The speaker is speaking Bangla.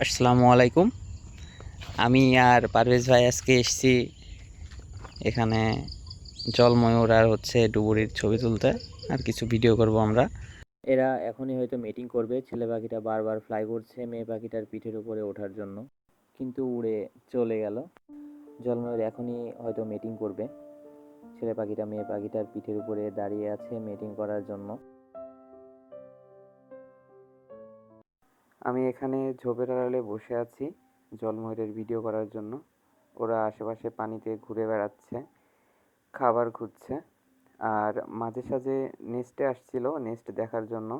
আসসালামু আলাইকুম। আমি আর পারভেজ ভাই আজকে এসেছি এখানে জলময়ূর আর ডুবুরির ছবি তুলতে, আর কিছু ভিডিও করব আমরা। এরা এখনই হয়তো মিটিং করবে। ছেলে পাখিটা বারবার ফ্লাই করছে মেয়ে পাখিটার পিঠের উপরে ওঠার জন্য, কিন্তু উড়ে চলে গেল। জলময়ূর এখনই হয়তো মিটিং করবে। ছেলে পাখিটা মেয়ে পাখিটার পিঠের উপরে দাঁড়িয়ে আছে মিটিং করার জন্য। আমি এখানে ঝোপের আড়ালে বসে আছি জলময়ূরের ভিডিও করার জন্য। ওরা আশেপাশে পানিতে ঘুরে বেড়াচ্ছে, খাবার খুঁজছে, আর মাঝে সাঝে নেস্টে আসছিল নেস্ট দেখার জন্য।